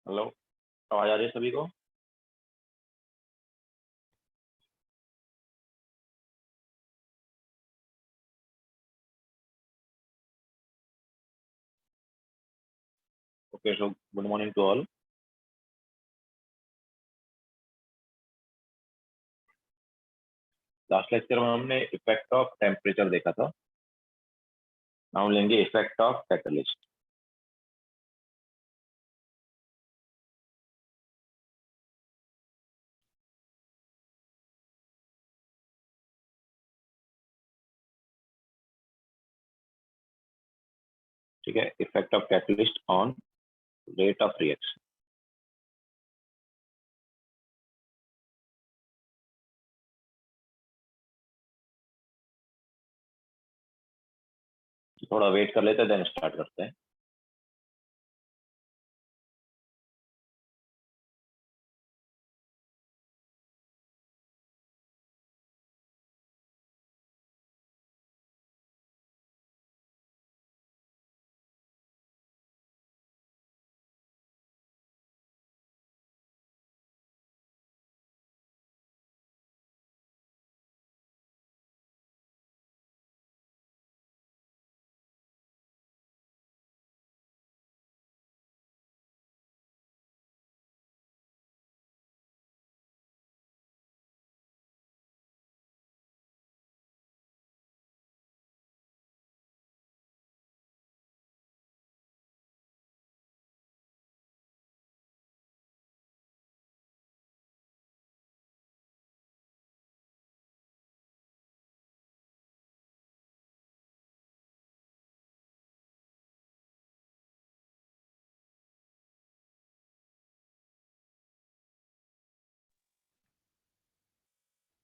Hello. आवाज आ रही है सभी को? Okay, so good morning to all. Last lecture में हमने इफेक्ट ऑफ टेम्परेचर देखा था। नाउ लेंगे इफेक्ट ऑफ कैटलिस्ट। ठीक है, effect of catalyst on rate of reaction. थोड़ा वेट कर लेते हैं, देन स्टार्ट करते हैं।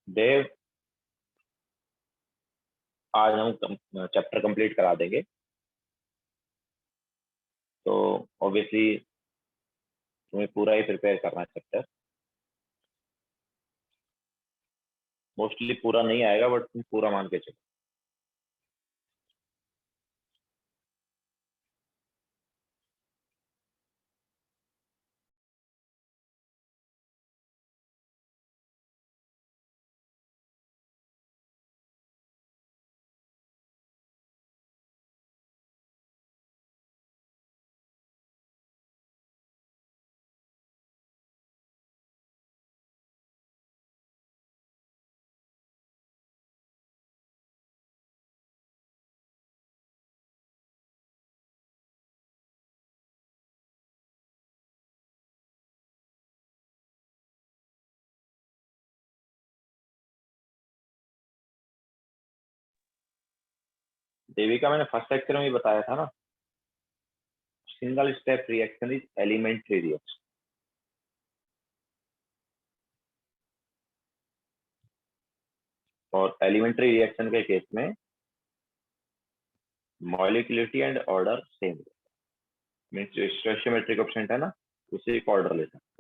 देव, आज हम चैप्टर कंप्लीट करा देंगे। तो ऑब्वियसली तुम्हें पूरा ही प्रिपेयर करना है चैप्टर। मोस्टली पूरा नहीं आएगा, बट तुम पूरा मान के चलो। देविका, मैंने फर्स्ट लेक्चर में ही बताया था ना, single step reaction is elementary reaction. और एलिमेंट्री रिएक्शन के केस में molecularity and order same, means जो स्टोइचियोमेट्रिक कोएफिशिएंट है ना, उसे एक ऑर्डर लेता है।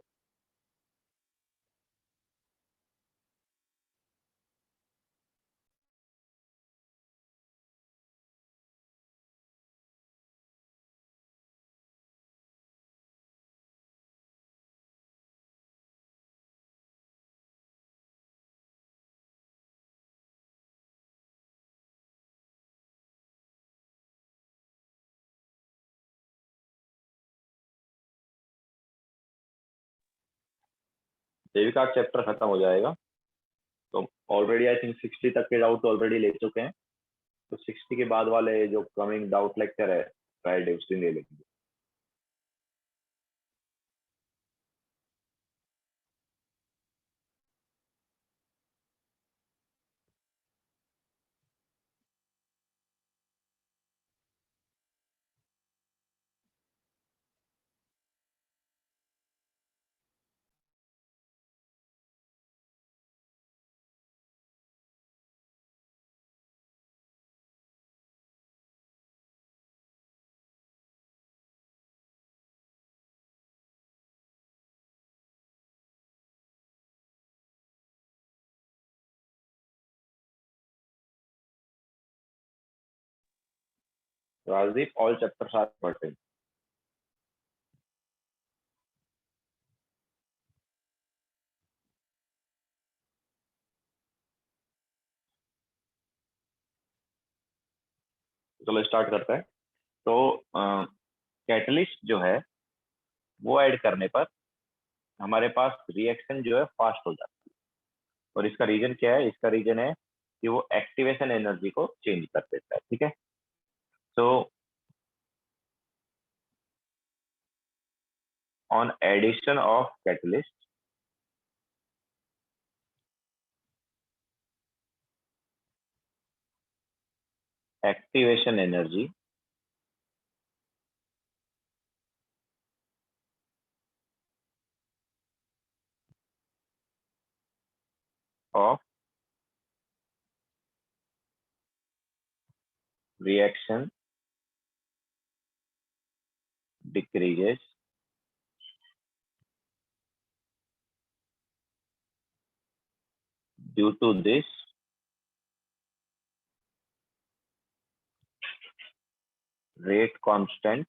देविका चैप्टर खत्म हो जाएगा तो ऑलरेडी आई थिंक 60 तक के डाउट ऑलरेडी ले चुके हैं। तो 60 के बाद वाले जो कमिंग डाउट लेक्चर है फ्राइडे, उस दिन ले लेंगे। Rajdeep, all chapters are important. चलो स्टार्ट करते हैं। तो कैटलिस्ट जो है वो ऐड करने पर हमारे पास रिएक्शन जो है फास्ट हो जाती है। और इसका रीजन क्या है? इसका रीजन है कि वो एक्टिवेशन एनर्जी को चेंज कर देता है। ठीक है, तो on addition of catalyst, activation energy of reaction decreases due to this rate constant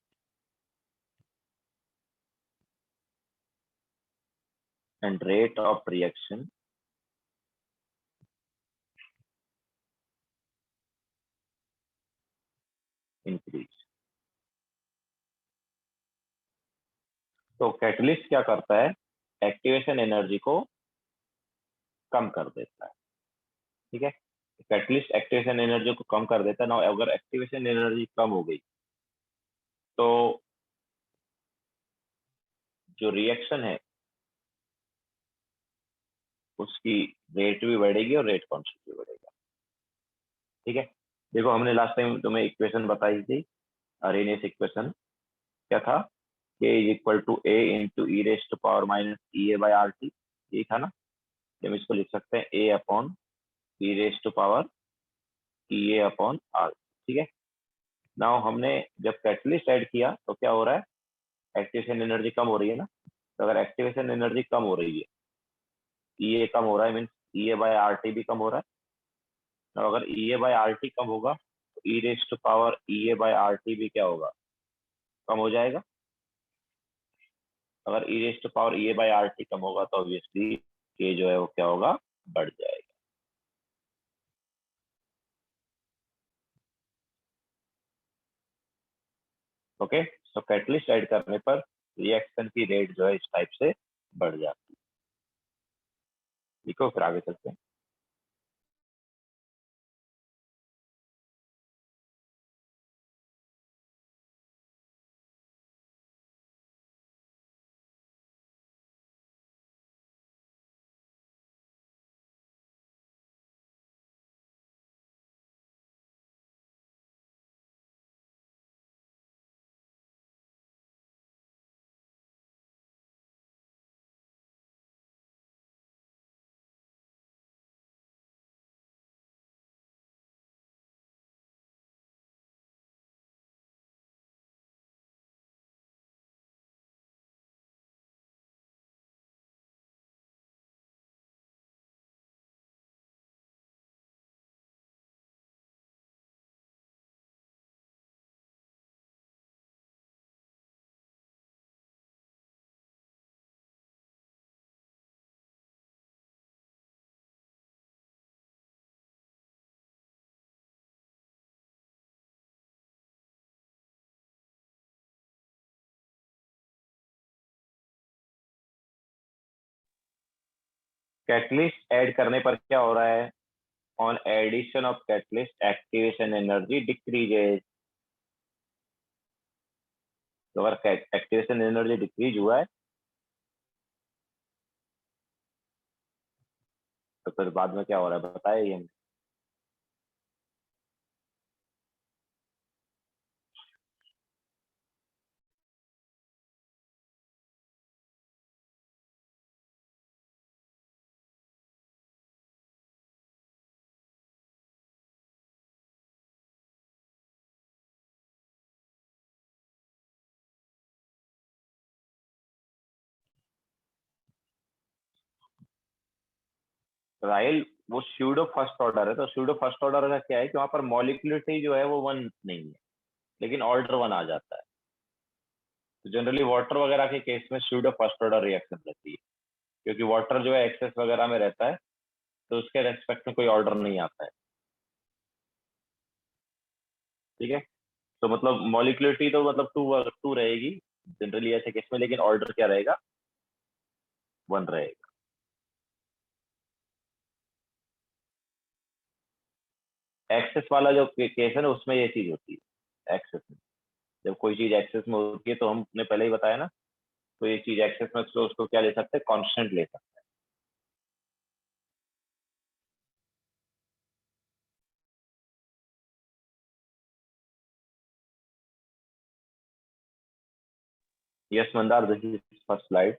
and rate of reaction increase। तो कैटलिस्ट क्या करता है? एक्टिवेशन एनर्जी को कम कर देता है। ठीक है, कैटलिस्ट एक्टिवेशन एनर्जी को कम कर देता है ना। अगर एक्टिवेशन एनर्जी कम हो गई तो जो रिएक्शन है उसकी रेट भी बढ़ेगी और रेट कांस्टेंट भी बढ़ेगा। ठीक है, देखो हमने लास्ट टाइम तुम्हें इक्वेशन बताई थी, अरेनियस इक्वेशन क्या था? k is equal to A into E raise to power minus E A by R T, यही था ना? हम इसको लिख सकते हैं A upon E raise to power E A upon R. ठीक है, नाउ हमने जब कैटलिस्ट ऐड किया तो क्या हो रहा है? एक्टिवेशन एनर्जी कम हो रही है ना। तो अगर एक्टिवेशन एनर्जी कम हो रही है, ई ए कम हो रहा है, means E A by R T भी कम हो रहा है। तो अगर E A by R T कम होगा तो E raise to power E A by R T भी क्या होगा? कम हो जाएगा। अगर E raise to power E A by R T कम होगा तो ऑब्वियसली के जो है वो क्या होगा? बढ़ जाएगा। ओके, तो कैटलिस्ट ऐड करने पर रिएक्शन की रेट जो है इस टाइप से बढ़ जाती है। लिखो फिर आगे चलते हैं। कैटलिस्ट ऐड करने पर क्या हो रहा है? On addition of catalyst activation energy decreases. तो अगर एक्टिवेशन एनर्जी डिक्रीज हुआ है तो फिर बाद में क्या हो रहा है बताए ये। राइल वो स्यूडो फर्स्ट ऑर्डर है। तो स्यूडो फर्स्ट ऑर्डर का क्या है कि वहां पर मॉलिक्यूलिटी जो है वो वन नहीं है, लेकिन ऑर्डर वन आ जाता है। तो जनरली वाटर वगैरह के केस में स्यूडो फर्स्ट ऑर्डर रिएक्शन रहती है, क्योंकि वाटर जो है एक्सेस वगैरह में रहता है तो उसके रेस्पेक्ट में कोई ऑर्डर नहीं आता है। ठीक है। तो मतलब मॉलिक्युलरिटी तो मतलब टू टू रहेगी जनरली ऐसे केस में, लेकिन ऑर्डर क्या रहेगा, वन रहेगा। एक्सेस वाला जो केस है ना, उसमें ये चीज होती है एक्सेस में। जब कोई चीज एक्सेस में होती है तो हमने पहले ही बताया ना, तो ये चीज एक्सेस में उसको क्या ले सकते हैं, कांस्टेंट ले सकते हैं। Yes Mandar, this is first slide.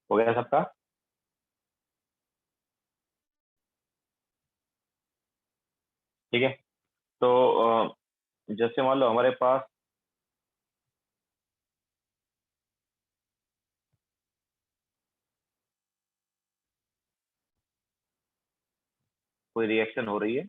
हो गया सबका? ठीक है। तो जैसे मान लो हमारे पास कोई रिएक्शन हो रही है,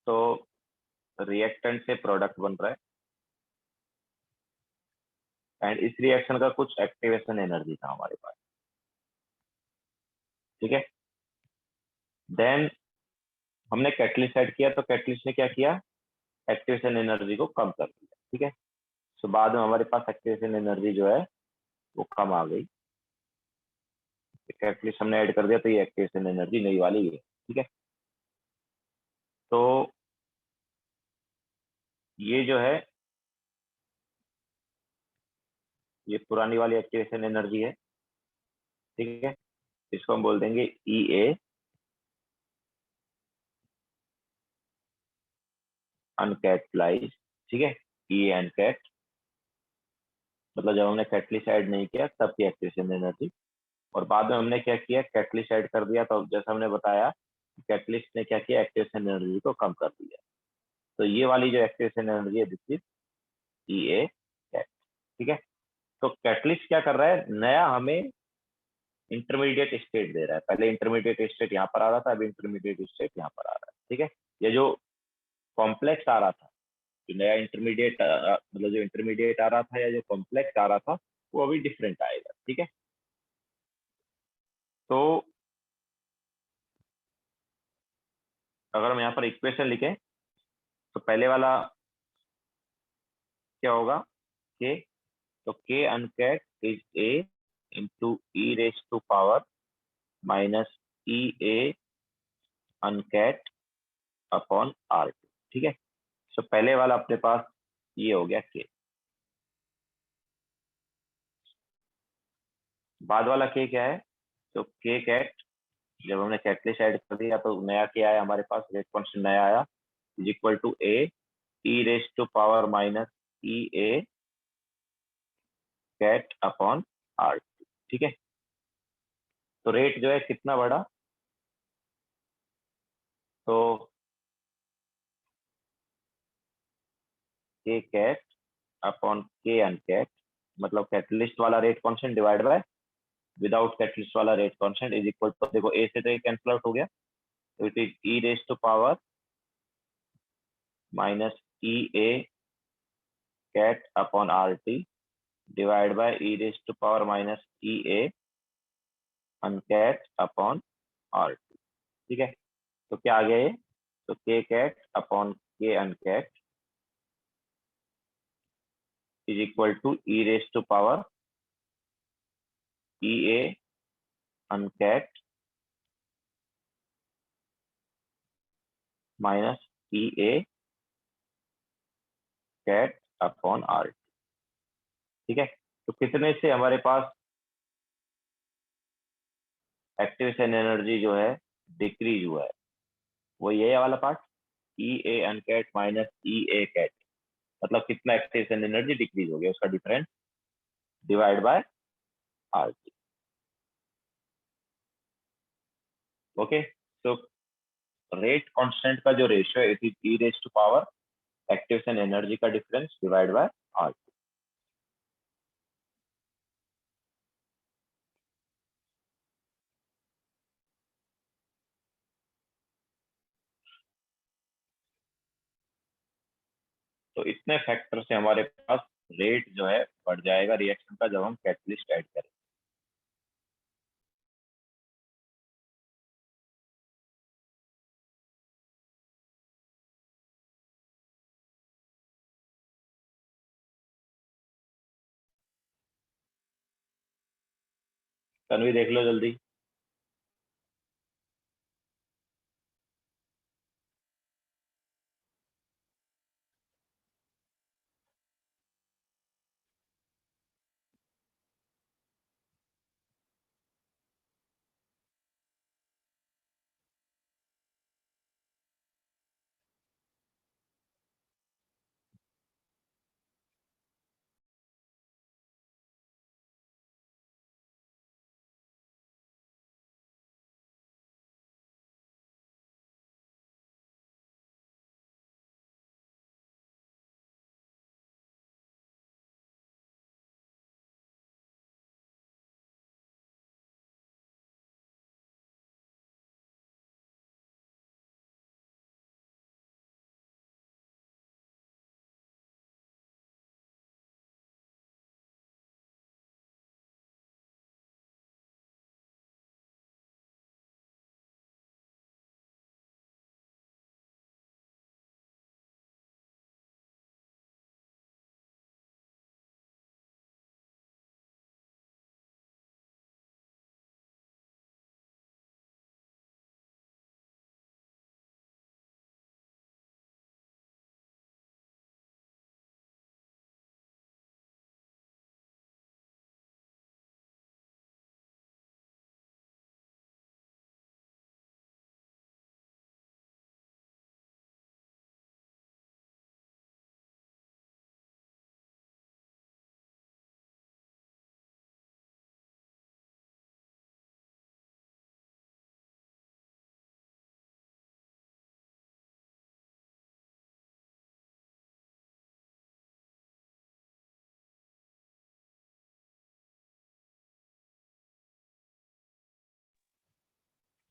तो रिएक्टेंट से प्रोडक्ट बन रहा है, एंड इस रिएक्शन का कुछ एक्टिवेशन एनर्जी था हमारे पास। ठीक है। देन हमने कैटलिस्ट ऐड किया, तो कैटलिस्ट ने क्या किया, एक्टिवेशन एनर्जी को कम कर दिया। ठीक है। तो बाद में हमारे पास एक्टिवेशन एनर्जी जो है वो कम आ गई। कैटलिस्ट हमने ऐड कर दिया, तो ये एक्टिवेशन एनर्जी नई वाली है। ठीक है। तो ये जो है, ये पुरानी वाली एक्टिवेशन एनर्जी है। ठीक है। इसको हम बोल देंगे ई ए अनकैटलाइज। ठीक है। ई अनकैट मतलब जब हमने कैटलिस्ट ऐड नहीं किया तब की एक्टिवेशन एनर्जी। और बाद में हमने क्या किया, कैटलिस्ट ऐड कर दिया, तो जैसा हमने बताया कैटलिस्ट ने क्या किया, एक्टिवेशन एनर्जी को कम कर दिया। तो ये वाली जो एक्टिवेशन एनर्जी है, this is E A cat. ठीक है। तो कैटलिस्ट क्या कर रहा है, नया हमें इंटरमीडिएट स्टेट दे रहा है। पहले इंटरमीडिएट स्टेट यहाँ पर आ रहा था, अब इंटरमीडिएट स्टेट यहाँ पर आ रहा है। ठीक है। ये जो कॉम्प्लेक्स आ रहा था, जो नया इंटरमीडिएट मतलब जो इंटरमीडिएट आ रहा था या जो कॉम्प्लेक्स आ रहा था, वो अभी डिफरेंट आएगा। ठीक है। तो अगर हम यहाँ पर इक्वेशन लिखें, तो पहले वाला क्या होगा, के, तो K uncat is A into E raise to power minus E A uncat upon R. ठीक है। तो पहले वाला अपने पास ये हो गया के। बाद वाला के क्या है, तो के कैट, जब हमने कैटलिस्ट ऐड कर दिया तो नया के आया हमारे पास, रेट कॉन्स्टेंट नया आया, is equal to A E raise to power minus E A cat upon R. ठीक है। तो रेट जो है कितना बढ़ा, तो के कैट अपॉन के अनकैट, मतलब कैटलिस्ट वाला rate constant divide by without catalyst वाला rate constant is equal to, देखो ए से तो ये कैंसिल आउट हो गया, तो it is E raise to power minus E A cat upon R T divide by E raise to power minus E A uncat upon R T. ठीक है। तो क्या आ गया ये, तो के cat upon K uncat is equal to E raise to power E A uncat minus E A cat upon R. ठीक है, तो कितने से हमारे पास एक्टिवेशन एनर्जी जो है डिक्रीज हुआ है, वो ये वाला part, E A uncat minus E A cat, मतलब कितना एक्टिवेशन एनर्जी डिक्रीज हो गया उसका difference divide by R T. Okay, तो रेट कांस्टेंट का जो रेशियो है it is E raise to power activation energy का difference divide by R T. तो इतने फैक्टर से हमारे पास रेट जो है बढ़ जाएगा रिएक्शन का जब हम कैटलिस्ट ऐड करें। तन्वी देख लो जल्दी।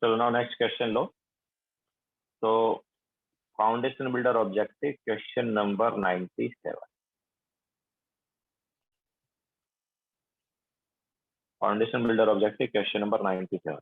चलो नाउ नेक्स्ट क्वेश्चन लो। तो foundation builder objective question number 97। Foundation builder objective question number 97।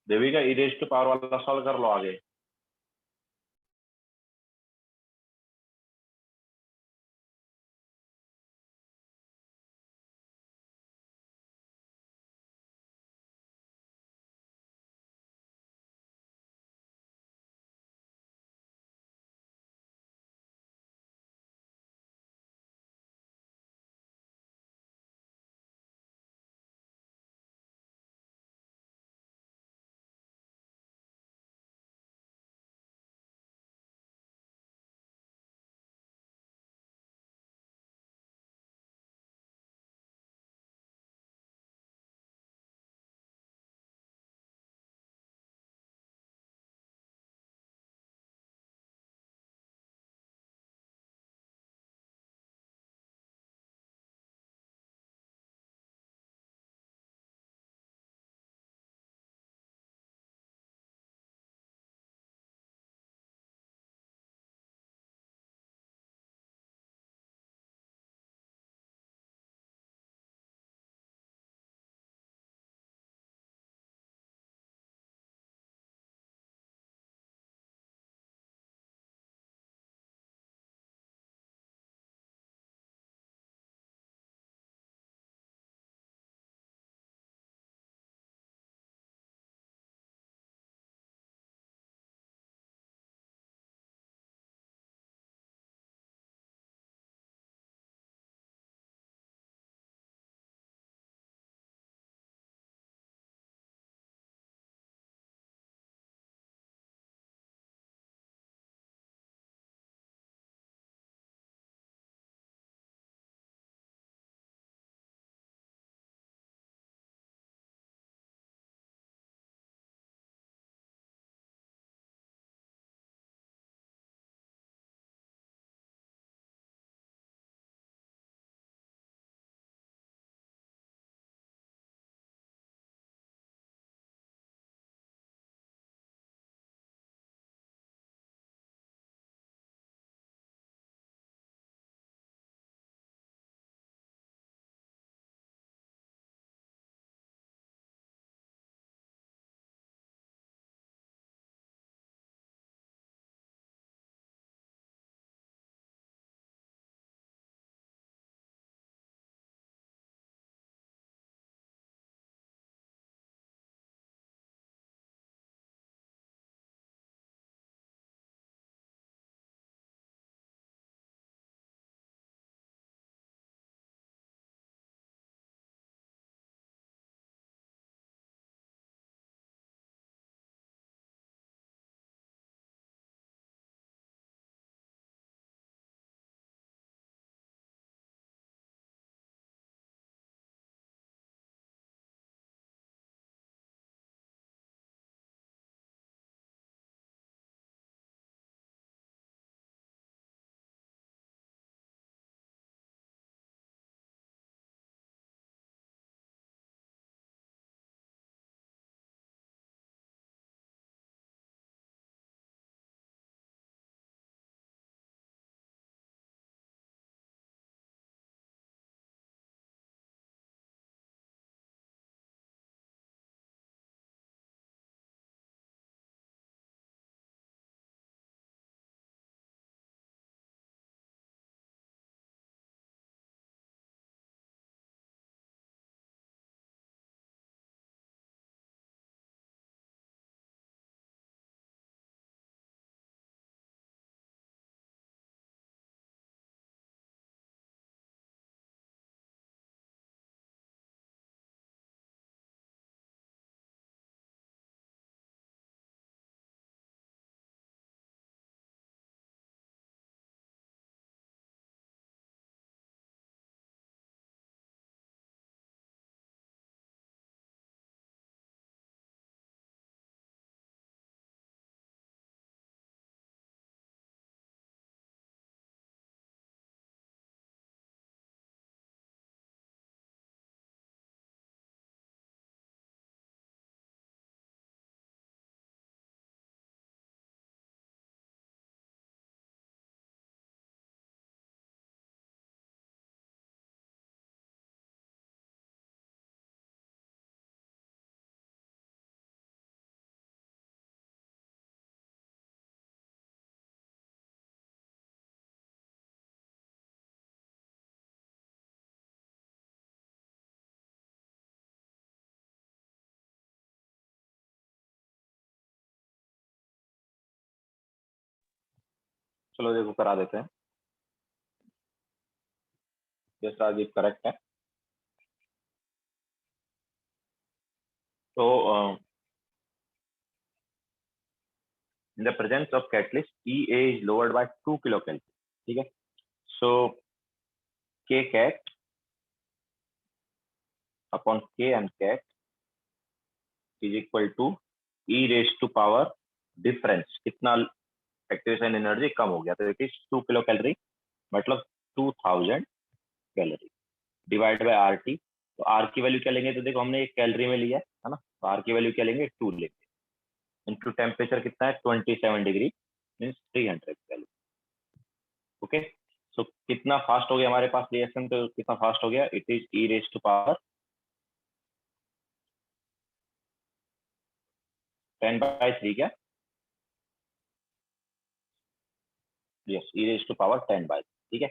Devika E raise to power वाला सॉल्व कर लो आगे। चलो देखो करा देते हैं। यस राजीव, करेक्ट है। तो in the presence of catalyst EA is lowered by 2 kilocalorie. ठीक है, so K cat upon K uncat is equal to E raise to power difference. कितना एक्टिवेशन एनर्जी कम हो गया, तो इट इज 2 किलो कैलोरी, मतलब 2000 calorie divide by RT। तो R की वैल्यू क्या लेंगे, तो देखो हमने एक कैलोरी में लिया है ना, तो R की वैल्यू क्या लेंगे, 2 लेंगे, इनटू टेम्परेचर कितना है 27 डिग्री, मीन्स 300 कैलोरी। ओके, सो कितना फास्ट हो गया हमारे पास रिएक्शन, तो कितना फास्ट हो गया, it is E raise to power 10/3 क्या, yes, E raise to power 10/3। ठीक है,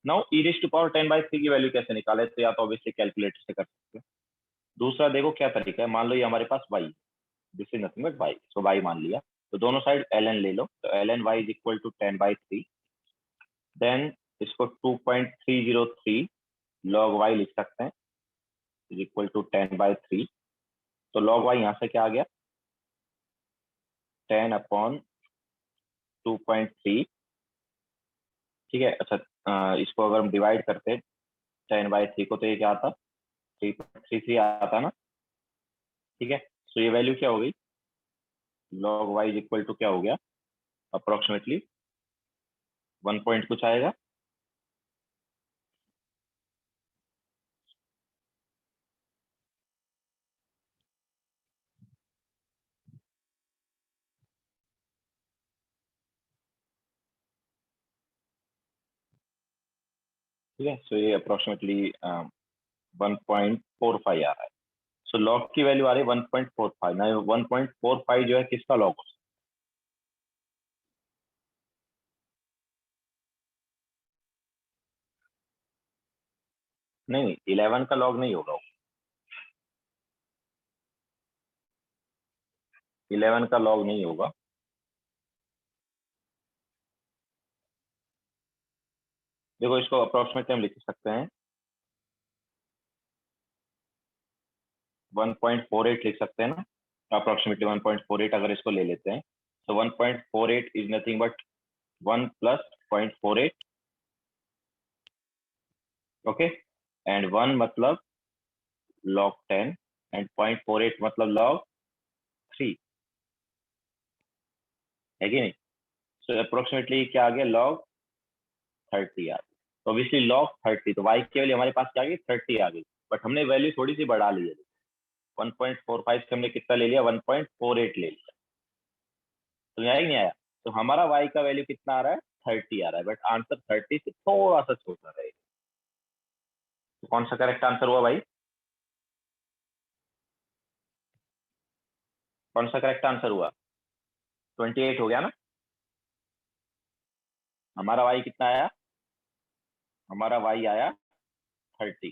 now E raise to power 10/3 की वैल्यू कैसे निकाले, तो या तो ऑब्वियसली कैलकुलेटर से कर सकते हैं। दूसरा देखो क्या तरीका है, मान लो ये हमारे पास y, this is nothing but y, so y मान लिया, तो दोनों साइड ln ले लो, तो ln y is equal to 10/3। Then इसको 2.303 log y लिख सकते हैं, इज इक्वल टू 10/3। तो log y यहाँ से क्या आ गया, 10/2.3। ठीक है, अच्छा, इसको अगर हम डिवाइड करते 10/3 को, तो ये क्या आता, 3.33 आता ना। ठीक है, तो ये वैल्यू क्या हो गई, log y is equal to क्या हो गया, अप्रोक्सीमेटली 1 पॉइंट कुछ आएगा। ठीक है, सो ये अप्रोक्सीमेटली 1.45 आ रहा है। सो लॉग की वैल्यू आ रही है 1.45 ना, 1.45 जो है किसका लॉग, नहीं 11 का लॉग नहीं होगा, 11 का लॉग नहीं होगा। देखो इसको अप्रोक्सीमेटली हम लिख सकते हैं 1.48 लिख सकते हैं ना, अप्रोक्सीमेटली 1.48 अगर इसको ले लेते हैं, तो 1.48 is nothing but 1 plus 0.48। Okay, and 1 मतलब log 10 एंड 0.48 मतलब log 3, है कि नहीं। सो अप्रोक्सीमेटली क्या आ गया, log 30 आ गई। तो ऑब्वियसली log 30, तो y की वैल्यू हमारे पास क्या आ गई, 30 आ गई, बट हमने वैल्यू थोड़ी सी बढ़ा ली है, 1.45 से हमने कितना ले लिया, 1.48 ले लिया, तो यहाँ ही नहीं आया। तो हमारा y का वैल्यू कितना आ रहा है, 30 आ रहा है, बट आंसर 30 से थोड़ा सा छोटा रहेगा। तो कौन सा करेक्ट आंसर हुआ भाई, कौन सा करेक्ट आंसर हुआ, 28 हो गया ना। हमारा y कितना आया, हमारा y आया 30।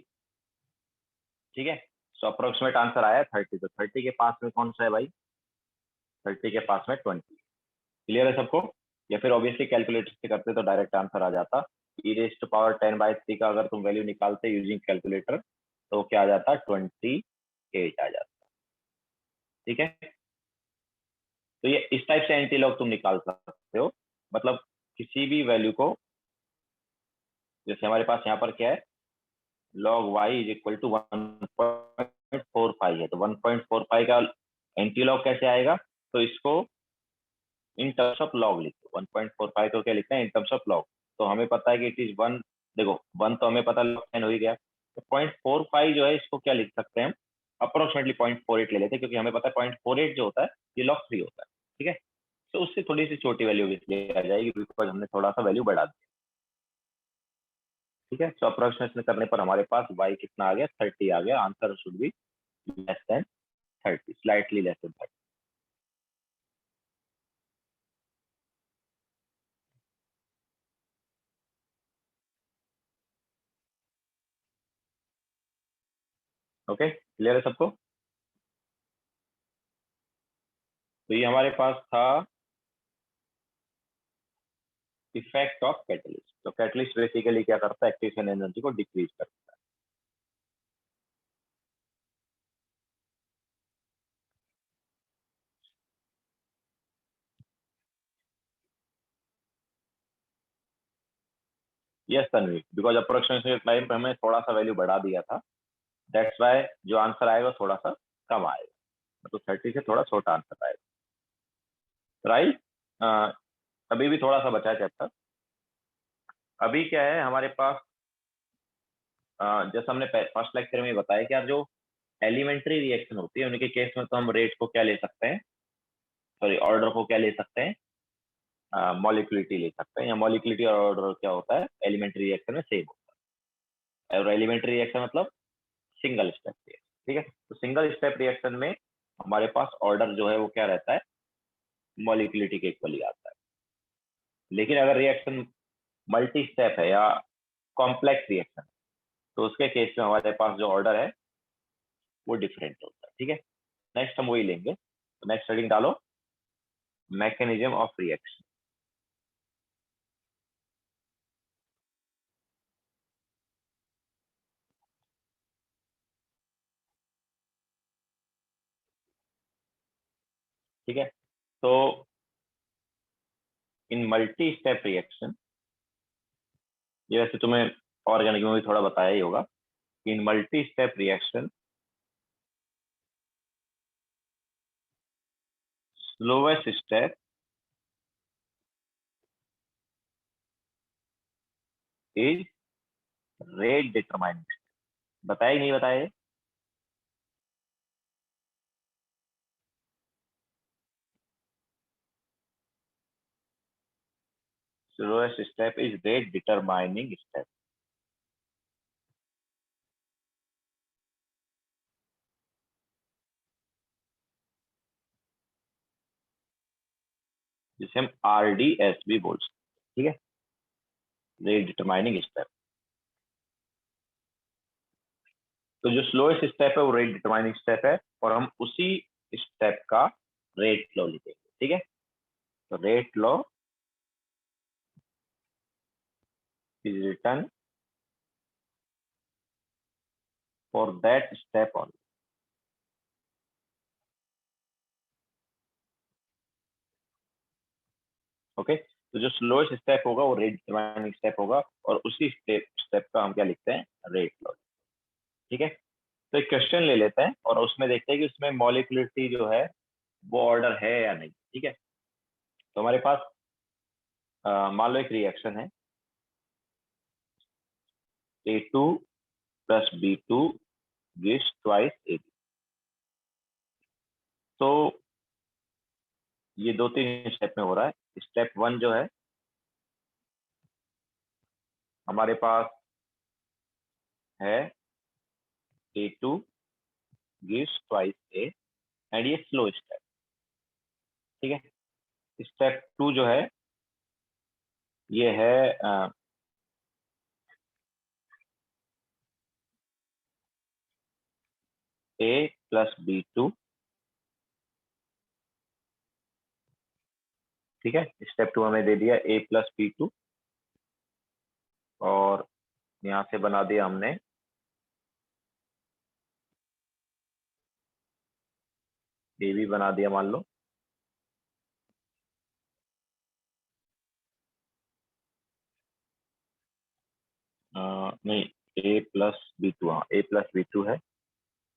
ठीक है, सो अप्रोक्सीमेट आंसर आया 30, तो 30 के पास में कौन सा है भाई, 30 के पास में 20। क्लियर है सबको, या फिर ऑब्वियसली कैलकुलेटर से करते तो डायरेक्ट आंसर आ जाता। ई रेज टू पावर 10/3 का अगर तुम वैल्यू निकालते यूजिंग कैलकुलेटर, तो क्या आ जाता, 28 आ जाता। ठीक है, तो ये इस टाइप से एंटी लॉग तुम निकाल सकते हो, मतलब किसी भी वैल्यू को, जैसे हमारे पास यहाँ पर क्या है, log y is equal to 1.45 है, तो 1.45 का एंटी लॉग कैसे आएगा, तो इसको इन टर्म्स ऑफ लॉग लिखो, 1.45 को क्या लिखते हैं, इन टर्म्स ऑफ लॉग। तो हमें पता है कि इट इज 1, देखो 1 तो हमें पता लॉग 10 हो ही गया, तो 0.45 जो है इसको क्या लिख सकते हैं हम, अप्रोक्सीमेटली 0.48 ले लेते हैं, क्योंकि हमें पता है 0.48 जो होता है ये log 3 होता है। ठीक है, तो उससे थोड़ी सी छोटी वैल्यू इसलिए आ जाएगी बिकॉज हमने थोड़ा सा वैल्यू बढ़ा दी। ठीक है, तो अप्रोक्सीमेशन करने पर हमारे पास y कितना आ गया, 30 आ गया, answer should be less than 30, slightly less than 30। Okay, clear है सबको। तो ये हमारे पास था इफेक्ट ऑफ कैटलिस्ट। तो कैटलिस्ट बेसिकली क्या करता है, एक्टिवेशन एनर्जी को डिक्रीज करता है। Yes Tanvi, because approximation time पे हमें थोड़ा सा वैल्यू बढ़ा दिया था, दैट्स वाई जो आंसर आएगा थोड़ा सा कम आएगा, मतलब 30 से थोड़ा छोटा आंसर आएगा, राइट। अभी भी थोड़ा सा बचा है चैप्टर। अभी क्या है हमारे पास, जैसे हमने फर्स्ट लेक्चर में बताया कि यार जो एलिमेंट्री रिएक्शन होती है उनके केस में तो हम रेट को क्या ले सकते हैं, सॉरी ऑर्डर को क्या ले सकते हैं, मॉलिक्यूलिटी ले सकते हैं, या मॉलिक्यूलिटी और ऑर्डर क्या होता है एलिमेंट्री रिएक्शन में सेम होता है। और एलिमेंट्री रिएक्शन मतलब सिंगल स्टेप रिएक्शन, ठीक है। तो सिंगल स्टेप रिएक्शन में हमारे पास ऑर्डर जो है वो क्या रहता है, मॉलिक्यूलिटी के इक्वली आता है। लेकिन अगर रिएक्शन मल्टी स्टेप है या कॉम्प्लेक्स रिएक्शन, तो उसके केस में हमारे पास जो ऑर्डर है वो डिफरेंट होता है, ठीक है। नेक्स्ट हम वही लेंगे, तो नेक्स्ट हेडिंग डालो, मैकेनिज्म ऑफ रिएक्शन। ठीक है, तो इन मल्टी स्टेप रिएक्शन, ये वैसे तुम्हें ऑर्गेनिक में भी थोड़ा बताया ही होगा, in multi step reaction slowest step is rate determining. बताया नहीं बताया? Slowest step is rate determining step. जिसे हम RDS भी बोल सकते हैं, ठीक है, रेट डिटरमाइनिंग स्टेप। तो जो स्लोएस्ट स्टेप है वो रेट डिटरमाइनिंग स्टेप है, और हम उसी स्टेप का रेट लॉ लिखेंगे, ठीक है। तो rate law is written for that step on. Okay, तो जो स्लोएस्ट स्टेप होगा वो रेट डिटरमाइनिंग स्टेप होगा, और उसी स्टेप स्टेप का हम क्या लिखते हैं, रेट लॉ, ठीक है। तो एक क्वेश्चन ले लेते हैं और उसमें देखते हैं कि उसमें मॉलिक्यूलिटी जो है वो ऑर्डर है या नहीं, ठीक है। तो हमारे पास मान लो एक रिएक्शन है, A2 plus B2 gives twice AB। तो ये 2-3 स्टेप में हो रहा है। स्टेप 1 जो है हमारे पास है A2 gives twice A, and ये स्लो स्टेप, ठीक है। स्टेप 2 जो है ये है A प्लस B2, ठीक है। स्टेप 2 हमें दे दिया A प्लस B2, और यहाँ से बना दिया हमने A भी बना दिया, मान लो। नहीं, A प्लस B2, हाँ A प्लस B2 है,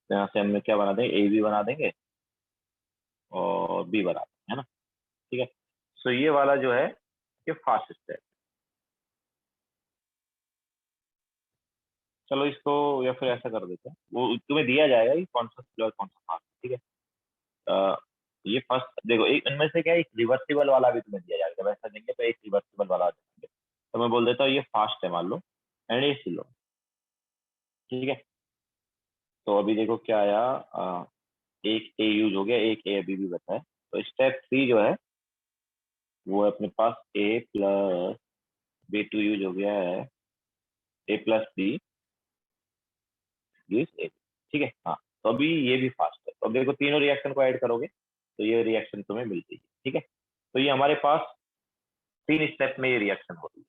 तो यहाँ से हमने क्या बना देंगे, A भी बना देंगे और B बना देंगे, है ना, ठीक है। सो ये वाला जो है ये फास्ट स्टेप। चलो इसको, या फिर ऐसा कर देते हैं, वो तुम्हें दिया जाएगा कि कौन सा स्लो और कौन सा फास्ट, ठीक है। अ, ये फर्स्ट देखो, एक इनमें से क्या है, एक रिवर्सिबल वाला भी तुम्हें दिया जाएगा, वैसा देंगे तो एक रिवर्सिबल वाला देंगे। तो मैं बोल देता हूँ ये फास्ट है मान लो, एंड ये स्लो, ठीक है। तो अभी देखो क्या आया, एक ए यूज हो गया, एक ए अभी भी बचा है। तो स्टेप 3 जो है वो है अपने पास A प्लस B2 यूज हो गया है, A plus B use A, ठीक है। हाँ, तो अभी ये भी फास्ट है। तो अब देखो तीनों रिएक्शन को ऐड करोगे तो ये रिएक्शन तुम्हें मिल जाएगी, ठीक है। तो ये हमारे पास 3 स्टेप में ये रिएक्शन होती है।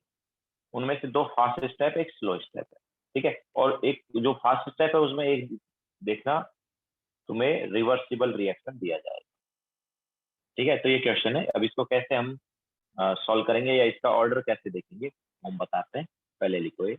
उनमें से 2 फास्ट स्टेप, एक स्लो स्टेप है, ठीक है। और एक जो फास्ट स्टेप है उसमें एक देखना तुम्हें रिवर्सिबल रिएक्शन दिया जाएगा, ठीक है। तो ये क्वेश्चन है, अब इसको कैसे हम सॉल्व करेंगे या इसका ऑर्डर कैसे देखेंगे हम बताते हैं। पहले लिखो ये,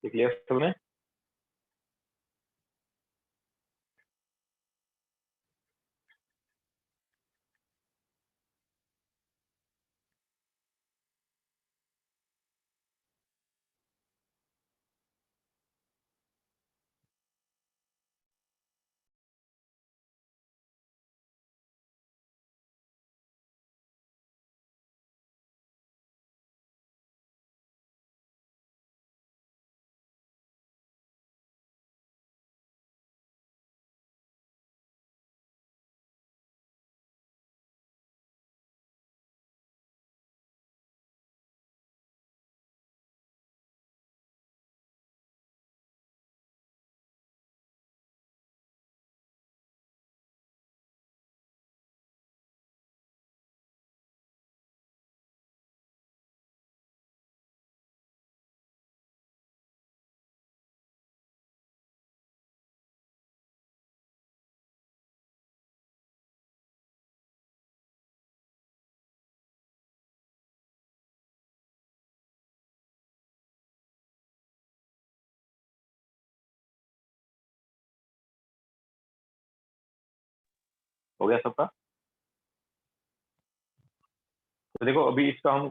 देख लिया तुमने। हो गया सबका। तो देखो अभी इसका हम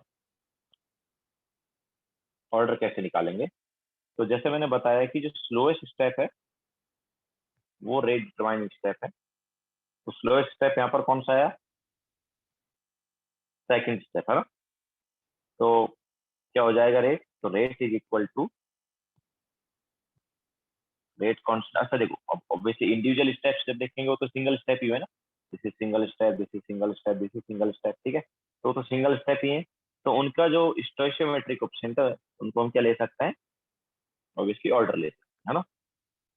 ऑर्डर कैसे निकालेंगे। तो जैसे मैंने बताया कि जो स्लोएस्ट स्टेप है वो रेट डिटरमाइनिंग स्टेप है। तो स्लोएस्ट स्टेप यहाँ पर कौन सा आया, सेकंड स्टेप है ना। तो क्या हो जाएगा रेट, तो rate is equal to rate constant. अच्छा देखो, अब ऑब्वियसली इंडिविजुअल स्टेप्स जब देखेंगे वो तो सिंगल स्टेप ही है ना, this is single step, this is single step, this is single step, ठीक है। तो सिंगल स्टेप ही है। तो उनका जो स्टोइशियोमेट्रिक कोएफिशिएंट है उनको हम क्या ले सकते हैं, ऑब्वियसली ऑर्डर ले सकते हैं, है ना।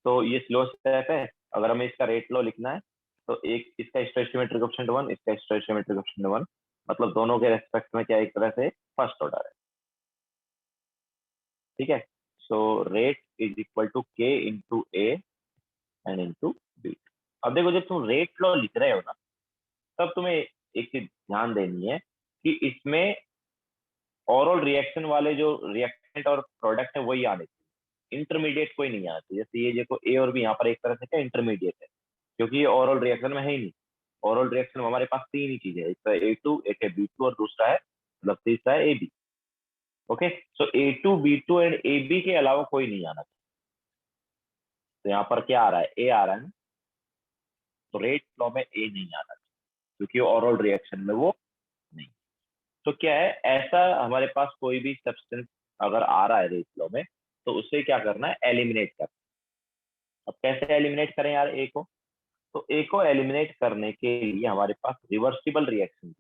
तो ये स्लो स्टेप है, अगर हमें इसका रेट लो लिखना है तो एक इसका स्टोइशियोमेट्रिक कोएफिशिएंट 1, इसका स्टोइशियोमेट्रिक कोएफिशिएंट 1, मतलब दोनों के रेस्पेक्ट में क्या एक तरह से फर्स्ट ऑर्डर है, ठीक है। So rate is equal to K into A and into B. अब देखो जब तुम रेट लॉ लिख रहे हो ना, तब तुम्हें एक चीज ध्यान देनी है कि इसमें ओवरऑल रिएक्शन वाले जो रिएक्टेंट और प्रोडक्ट है वही आने चाहिए, इंटरमीडिएट कोई नहीं आना चाहिए। जैसे ये देखो ए और बी यहाँ पर एक तरह से क्या इंटरमीडिएट है, क्योंकि ये ओवरऑल रिएक्शन में है ही नहीं। ओवरऑल रिएक्शन में हमारे पास 3 ही चीजें हैं, एक है A2, एक है B2 और दूसरा है मतलब तीसरा है AB। Okay, so A2, B2 and AB के अलावा कोई नहीं आना चाहिए। तो यहाँ पर क्या आ रहा है, ए आ रहा है ना, तो रेट लॉ में ए नहीं आ रहा क्योंकि ओरल रिएक्शन में वो नहीं। तो क्या है, ऐसा हमारे पास कोई भी सब्सटेंस अगर आ रहा है रेट लॉ में, तो उसे क्या करना है, एलिमिनेट करना। अब कैसे एलिमिनेट करें यार ए को, तो ए को एलिमिनेट करने के लिए हमारे पास रिवर्सिबल रिएक्शन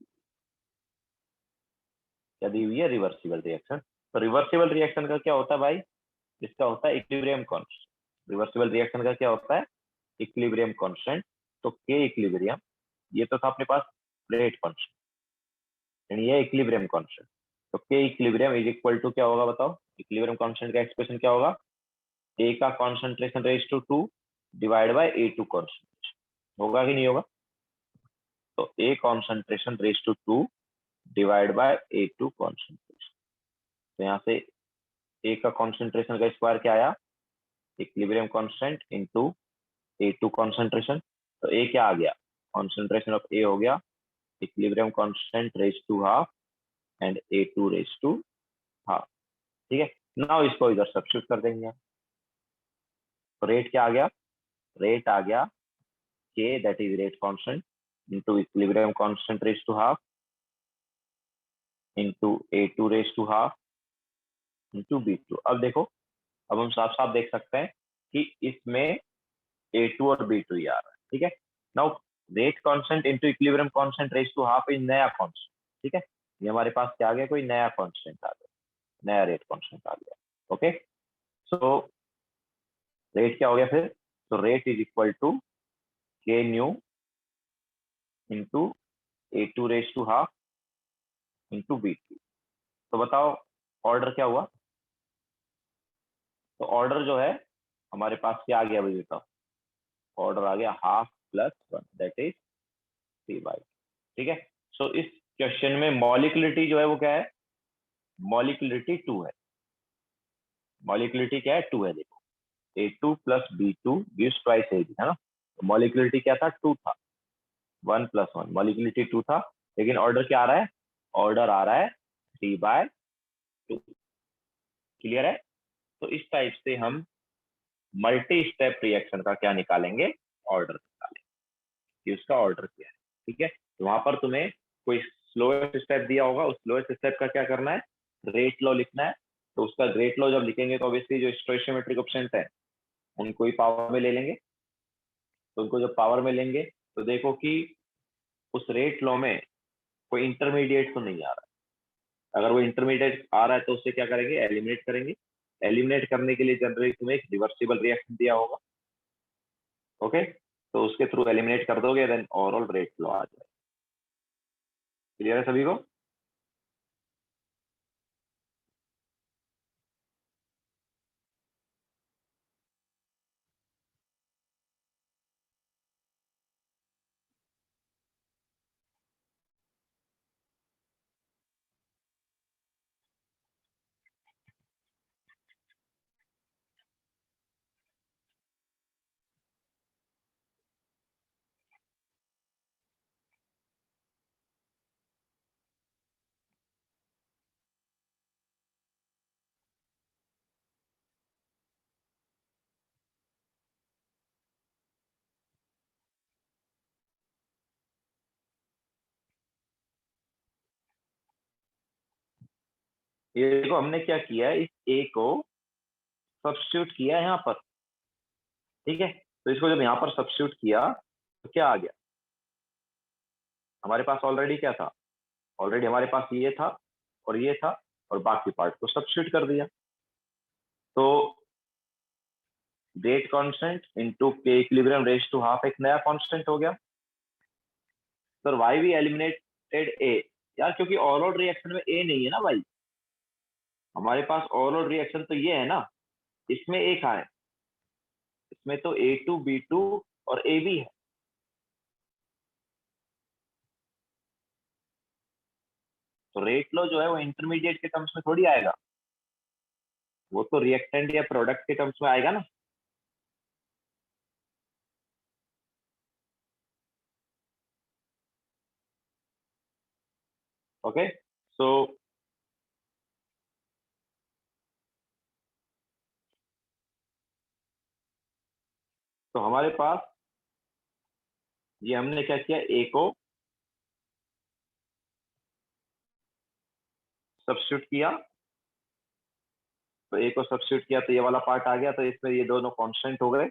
क्या दी हुई है, रिवर्सिबल रिएक्शन। तो रिवर्सिबल रिएक्शन का क्या होता है भाई, इसका होता है इक्विलिब्रियम कांस्टेंट। रिवर्सिबल रिएक्शन का क्या होता है, इक्विलिब्रियम कांस्टेंट। तो के इक्विलिब्रियम, ये तो था अपने पास रेट कांस्टेंट, यानी ये इक्विलिब्रियम कांस्टेंट। तो के इक्विलिब्रियम इज इक्वल टू क्या होगा बताओ, इक्विलिब्रियम कांस्टेंट का एक्सप्रेशन क्या होगा, ए का concentration raise to 2 divide by A two concentration, होगा कि नहीं होगा। तो A concentration raise to 2 divide by A two concentration. तो यहाँ से ए का कॉन्सेंट्रेशन का स्क्वायर क्या आया, equilibrium constant into A2 concentration. तो ए क्या आ गया, कॉन्सेंट्रेशन ऑफ ए हो गया equilibrium constant raise to half and A two raise to half. ठीक है, नाउ इसको इधर सब्स्टिट्यूट कर देंगे। तो रेट क्या आ गया, रेट आ गया K that is rate constant into equilibrium constant raise to half into A two raise to half into B two. अब देखो, अब हम साफ साफ देख सकते हैं कि इसमें ए2 और बी2 ही आ रहा है। ठीक है, now rate constant into equilibrium constant raise to half is नया कांस्टेंट। ठीक है, ये हमारे पास क्या आ गया, कोई नया कांस्टेंट आ गया, नया रेट कांस्टेंट आ गया। ओके, सो रेट क्या हो गया फिर, तो rate is equal to K new into A two raise to half into B two. तो बताओ ऑर्डर क्या हुआ, तो ऑर्डर जो है हमारे पास क्या आ गया भाई बताओ, ऑर्डर आ गया हाफ प्लस 1 दैट इज 3/2। ठीक है, सो इस क्वेश्चन में मॉलिक्युलरिटी जो है वो क्या है, मॉलिक्युलरिटी 2 है। मॉलिक्युलरिटी क्या है, 2 है। देखो A2 plus B2 gives twice AB है ना, तो मॉलिक्युलरिटी क्या था, 2 था, 1 प्लस 1 मॉलिक्युलरिटी 2 था। लेकिन ऑर्डर क्या आ रहा है, ऑर्डर आ रहा है 3/2। क्लियर है। तो इस टाइप से हम मल्टी स्टेप रिएक्शन का क्या निकालेंगे, ऑर्डर निकालेंगे कि उसका ऑर्डर क्या है। ठीक है, तो वहां पर तुम्हें कोई स्लोएस्ट स्टेप दिया होगा, उस स्लोएस्ट स्टेप का क्या करना है, रेट लॉ लिखना है। तो उसका रेट लॉ जब लिखेंगे तो ऑब्वियसली जो स्टोइशियोमेट्रिक ऑप्शन है उनको ही पावर में ले लेंगे। तो उनको जब पावर में लेंगे तो देखो कि उस रेट लॉ में कोई इंटरमीडिएट तो नहीं आ रहा है। अगर वो इंटरमीडिएट आ रहा है तो उससे क्या करेंगे, एलिमिनेट करेंगे। एलिमिनेट करने के लिए जनरली तुम्हें एक रिवर्सिबल रिएक्शन दिया होगा। ओके, तो उसके थ्रू एलिमिनेट कर दोगे, देन ओवरऑल रेट लॉ आ जाएगा। क्लियर है सभी को। ये देखो हमने क्या किया है, इस ए को सब्स्टिट्यूट किया है यहाँ पर। ठीक है, तो इसको जब यहाँ पर सब्स्टिट्यूट किया तो क्या आ गया, हमारे पास ऑलरेडी क्या था, ऑलरेडी हमारे पास ये था और ये था, और बाकी पार्ट को सब्स्टिट्यूट कर दिया। तो रेट कांस्टेंट इनटू के इक्विलिब्रियम रेज टू हाफ एक नया कांस्टेंट हो गया। सर वाई वी एलिमिनेटेड ए, यार क्योंकि ओवरऑल रिएक्शन में ए नहीं है ना भाई, हमारे पास ओवरऑल रिएक्शन तो ये है ना, इसमें ए कहाँ है, इसमें तो A2 B2 और ए बी है। तो रेट लो जो है वो इंटरमीडिएट के टर्म्स में थोड़ी आएगा, वो तो रिएक्टेंट या प्रोडक्ट के टर्म्स में आएगा ना। ओके, सो तो हमारे पास ये हमने क्या किया, ए को सब्स्टिट्यूट किया, तो ए को सब्स्टिट्यूट किया तो ये वाला पार्ट आ गया, तो इसमें ये दोनों कांस्टेंट हो गए,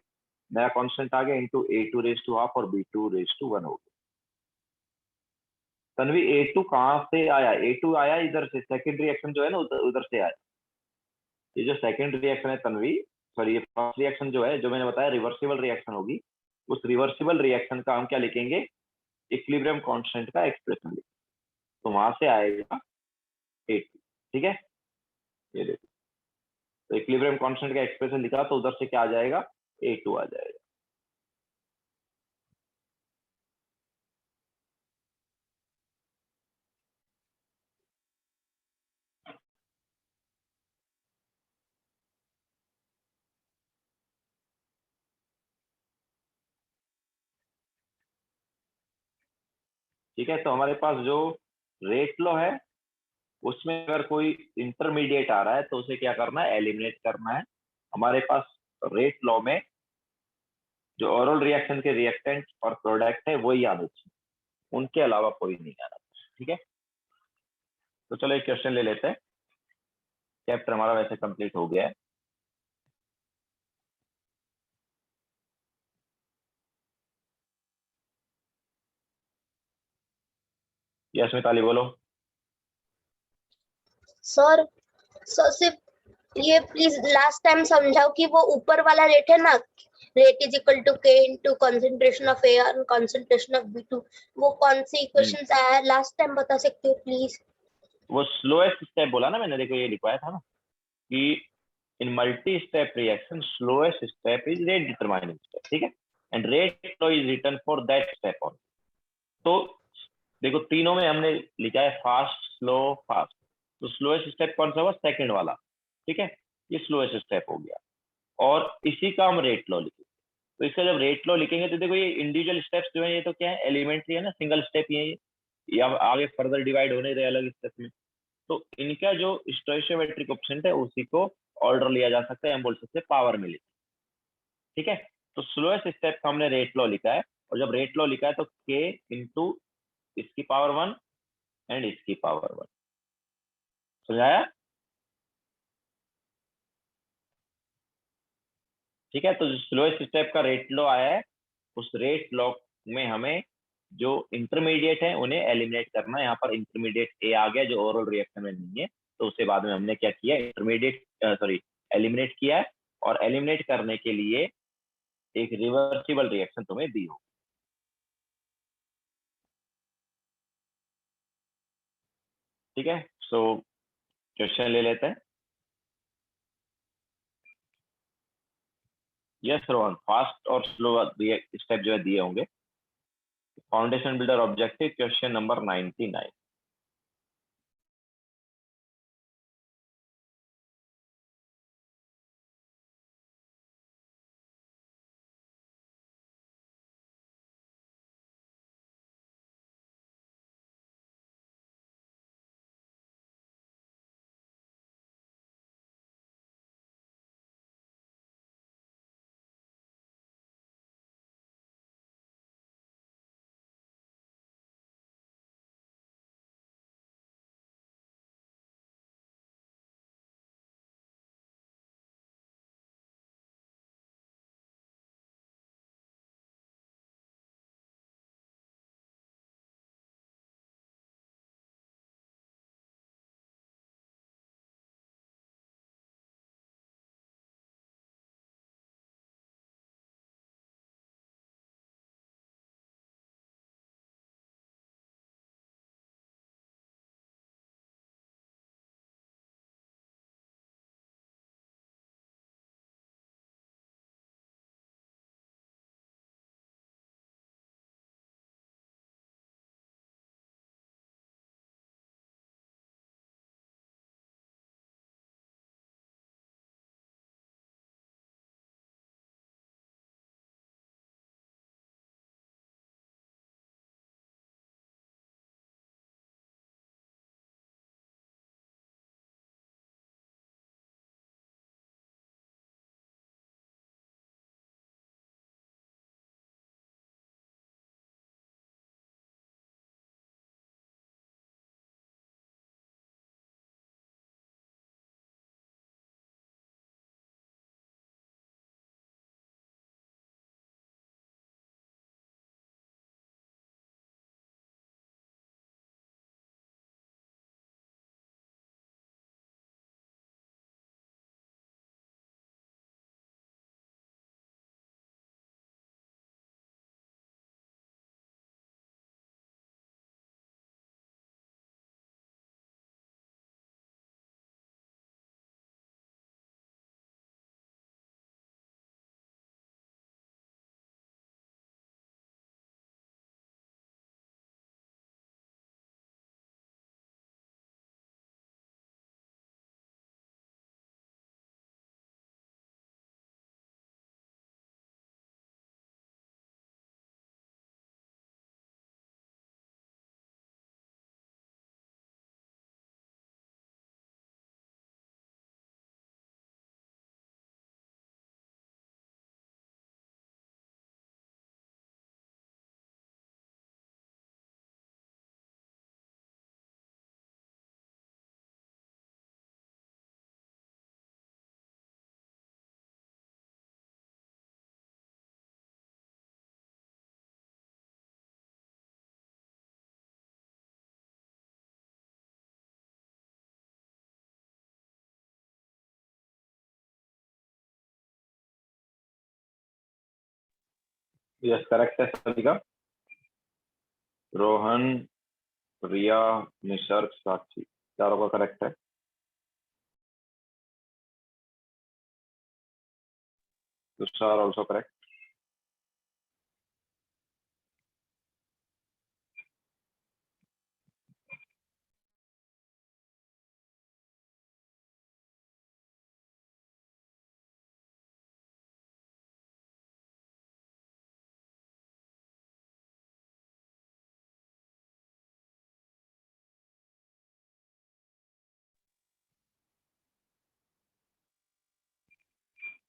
नया कांस्टेंट आ गया into A2 raise to half और B2 रेज टू 1 हो गया। तन्वी A2 कहाँ से आया, A2 आया इधर से, सेकंड रिएक्शन जो है ना उधर उधर से आया। ये जो सेकंड रिएक्शन है तन्वी, सॉरी ये फर्स्ट रिएक्शन जो है, जो मैंने बताया रिवर्सिबल रिएक्शन होगी, उस रिवर्सिबल रिएक्शन का हम क्या लिखेंगे, इक्विलिब्रियम कांस्टेंट का एक्सप्रेशन लिखेंगे, तो वहां से आएगा A2। ठीक है, ये देखो, तो इक्विलिब्रियम कांस्टेंट का एक्सप्रेशन लिखा तो उधर से क्या आ जाएगा, A2 आ जाएगा। ठीक है, तो हमारे पास जो रेट लॉ है उसमें अगर कोई इंटरमीडिएट आ रहा है तो उसे क्या करना है, एलिमिनेट करना है। हमारे पास रेट लॉ में जो ओरल रिएक्शन के रिएक्टेंट और प्रोडक्ट है वही आने चाहिए, उनके अलावा कोई नहीं आना चाहिए। ठीक है, तो चलो एक क्वेश्चन ले लेते हैं, चैप्टर हमारा वैसे कंप्लीट हो गया है। यस मिताली बोलो। सर सर सिर्फ ये प्लीज लास्ट टाइम समझाओ कि वो ऊपर वाला रेट है ना, रेट इज इक्वल टू के इनटू कंसंट्रेशन ऑफ एयर और कंसंट्रेशन ऑफ B2, वो कौन सी इक्वेशंस आया है लास्ट टाइम बता सकते हो प्लीज? वो स्लोएस्ट स्टेप बोला ना मैंने, देखो ये लिखवाया था ना कि इन multi step reaction slowest step is rate determining step. ठीक है, and rate law is written for that step on. तो देखो तीनों में हमने लिखा है फास्ट स्लो फास्ट, तो स्लोएस्ट स्टेप कौन सा हुआ, सेकंड वाला। ठीक है, ये स्लोएस्ट स्टेप हो गया, और इसी का हम रेट लॉ लिखेंगे। तो इसका जब रेट लॉ लिखेंगे तो देखो ये इंडिविजुअल स्टेप्स जो है ये तो क्या है, एलिमेंट्री है ना, सिंगल स्टेप ही है ये अब आगे फर्दर डिवाइड होने रहे अलग स्टेप में। तो इनका जो स्टोइशियोमेट्रिक कोएफिशिएंट है उसी को ऑर्डर लिया जा सकता है, हम बोल सकते हैं पावर में लिखा। ठीक है, तो स्लोएस्ट स्टेप का हमने रेट लॉ लिखा है, और जब रेट लॉ लिखा है तो के इंटू इसकी पावर 1 एंड इसकी पावर 1। समझाया? ठीक है, तो जो स्लोएस्ट स्टेप का रेट लॉ आया है उस रेट लॉ में हमें जो इंटरमीडिएट है उन्हें एलिमिनेट करना है। यहाँ पर इंटरमीडिएट ए आ गया जो ओरल रिएक्शन में नहीं है, तो उसके बाद में हमने क्या किया, इंटरमीडिएट सॉरी एलिमिनेट किया है, और एलिमिनेट करने के लिए एक रिवर्सिबल रिएक्शन तुम्हें दी हो। ठीक है, सो क्वेश्चन ले लेते हैं। यस रोहन, फास्ट और स्लो स्टेप जो है दिए होंगे। Foundation builder objective question number 99। Yes correct है सभी का। रोहन, रिया, निसर्ग, साक्षी, चारों का करेक्ट है। Tushar also correct.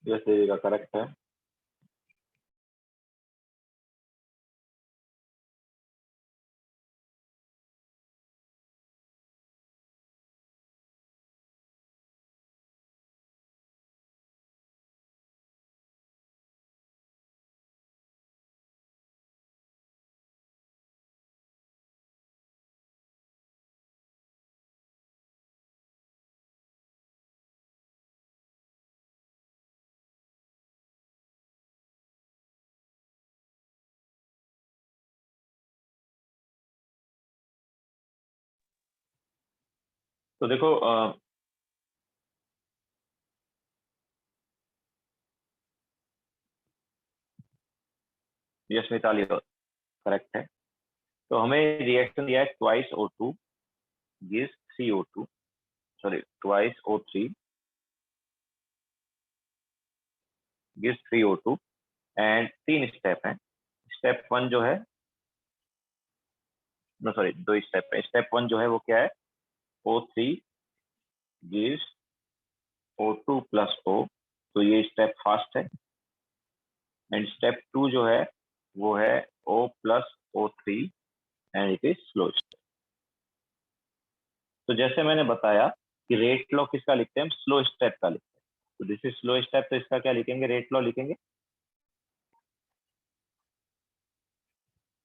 Yes Devika correct है। तो देखो यस मिताली करेक्ट है। तो हमें रिएक्शन दिया है twice O2 gives 3O2, sorry twice O3 gives 3O2 and 3 step हैं। स्टेप 1 जो है, नो सॉरी 2 स्टेप है। स्टेप 1 जो है वो क्या है, O3 gives O2 plus O, तो ये स्टेप फास्ट है। एंड स्टेप 2 जो है वो है O plus O3 and it is slow step. तो जैसे मैंने बताया कि रेट लॉ किसका लिखते हैं, हम स्लो स्टेप का लिखते हैं। तो दिस इज स्लो स्टेप, तो इसका क्या लिखेंगे, रेट लॉ लिखेंगे।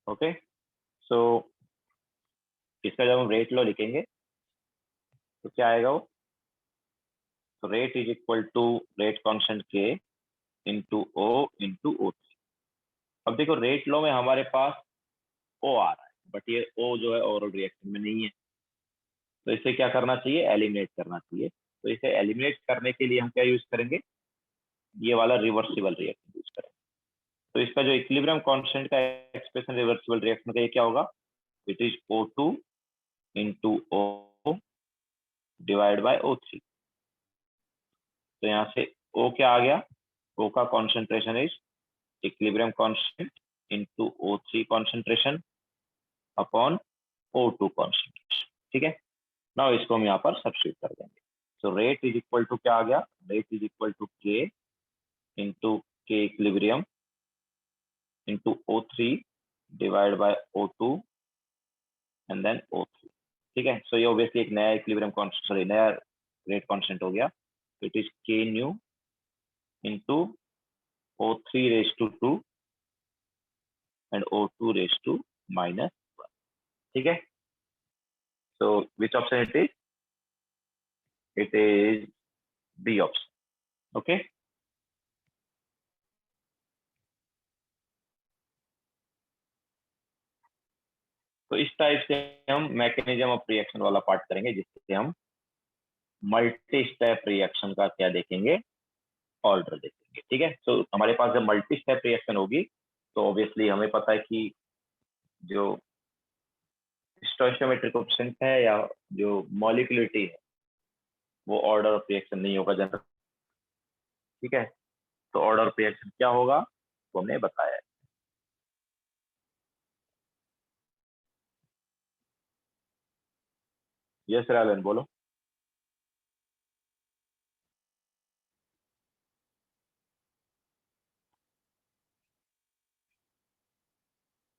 ओके सो इसका जब हम रेट लॉ लिखेंगे तो क्या आएगा वो, तो rate is equal to rate constant के इंटू ओ इंटू O3। अब देखो रेट लॉ में हमारे पास ओ आ रहा है, बट ये ओ जो है ओवरऑल रिएक्शन में नहीं है, तो इसे क्या करना चाहिए, एलिमिनेट करना चाहिए। तो इसे एलिमिनेट करने के लिए हम क्या यूज करेंगे, ये वाला रिवर्सिबल रिएक्शन यूज करेंगे। तो इसका जो इक्विलिब्रियम कांस्टेंट का एक्सप्रेशन रिवर्सिबल रिएक्शन का ये क्या होगा, it is O2 into O divide by O3। तो यहाँ से O क्या आ गया, O का concentration is equilibrium constant into O3 concentration upon O2 concentration. ठीक है, नाउ इसको हम यहाँ पर सब्स्टिट्यूट कर देंगे। सो रेट इज इक्वल टू क्या आ गया, rate is equal to K into के equilibrium into O3 divide by O2 and then O3। ठीक है, सो ये ऑब्वियसली एक नया इक्विलिब्रियम कांस्टेंट, सॉरी नया रेट कांस्टेंट हो गया। इट इज के new into O3 raise to 2 and O2 raise to -1। ठीक है, सो which option it is, it is B option. Okay तो इस टाइप से हम मैकेनिज्म ऑफ रिएक्शन वाला पार्ट करेंगे, जिससे हम मल्टी स्टेप रिएक्शन का क्या देखेंगे, ऑर्डर देखेंगे। ठीक है, तो हमारे पास जब मल्टी स्टेप रिएक्शन होगी तो ऑब्वियसली हमें पता है कि जो स्टोइकियोमेट्रिक कोएफिशिएंट है या जो मॉलिक्यूलिटी है वो ऑर्डर ऑफ रिएक्शन नहीं होगा जनरल। ठीक है, तो ऑर्डर ऑफ रिएक्शन क्या होगा वो हमने बताया है। यस रायलन बोलो।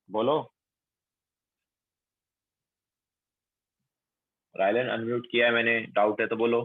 बोलो रायलन, अनम्यूट किया है मैंने, डाउट है तो बोलो।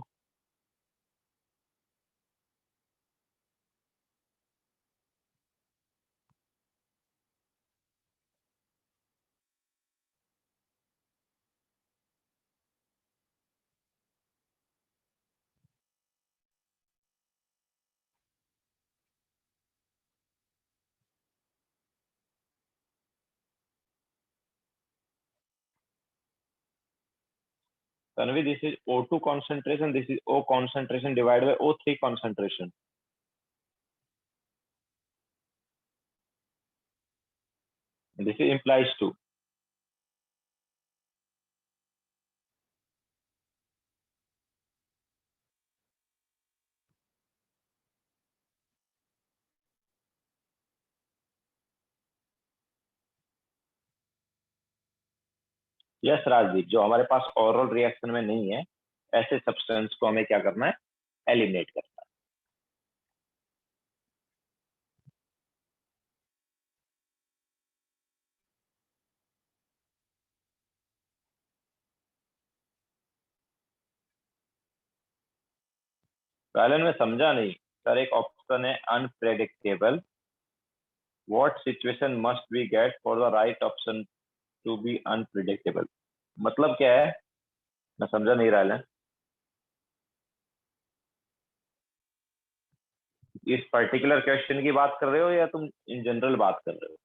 Tanvi, this is O2 concentration, this is O concentration divided by O3 concentration. This implies 2. Yes Rajdeep, जो हमारे पास ओरल रिएक्शन में नहीं है, ऐसे सब्सटेंस को हमें क्या करना है, एलिमिनेट करना है. पहले मैं समझा नहीं सर. एक ऑप्शन है unpredictable. What situation must we get for the right option to be unpredictable? मतलब क्या है, मैं समझा नहीं रहा है. इस पर्टिकुलर क्वेश्चन की बात कर रहे हो या तुम इन जनरल बात कर रहे हो?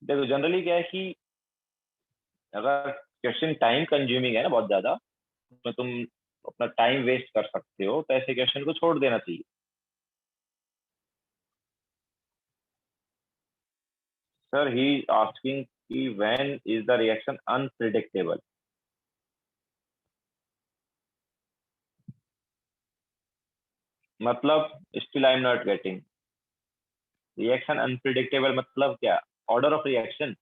देखो जनरली क्या है कि अगर क्वेश्चन टाइम कंज्यूमिंग है ना बहुत ज्यादा, तो तुम अपना टाइम वेस्ट कर सकते हो, तो ऐसे क्वेश्चन को छोड़ देना चाहिए. सर ही आस्किंग कि when is the reaction unpredictable. मतलब still I am not getting. Reaction unpredictable मतलब क्या? Order of reaction.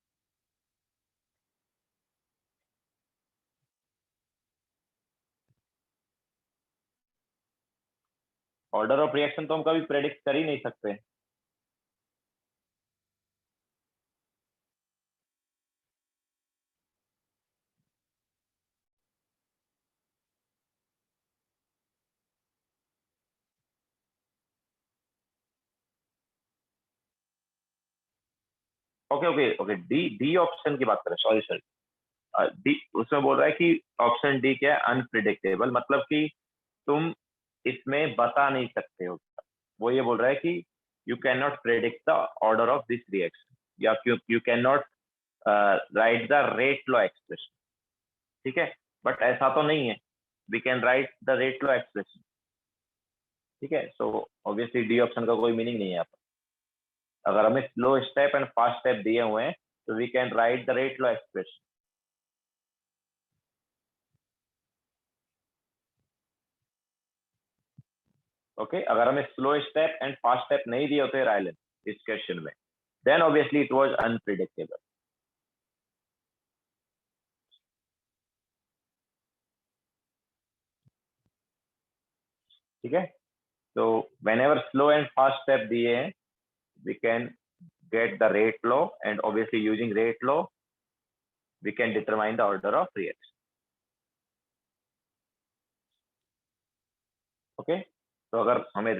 Order of reaction तो हम कभी प्रेडिक्ट कर ही नहीं सकते. Okay okay okay, D D option की बात करें. सॉरी सर, डी उसमें बोल रहा है कि ऑप्शन डी क्या है, अनप्रिडिक्टेबल. मतलब कि तुम इसमें बता नहीं सकते हो. वो ये बोल रहा है कि you can not predict the order of this reaction, या you can not right the rate law expression. ठीक है, बट ऐसा तो नहीं है. We can write the rate law expression. ठीक है, सो ऑब्वियसली डी ऑप्शन का कोई मीनिंग नहीं है यहाँ पर. अगर हमें slow step and fast step दिए हुए हैं, तो we can write the rate law expression. Okay, अगर हमें slow step and fast step नहीं दिए होते रायलन इस क्वेश्चन में, then obviously it was unpredictable. ठीक है, तो whenever slow and fast step दिए हैं, we can get the rate law, and obviously using rate law we can determine the order of reaction. Okay, तो अगर हमें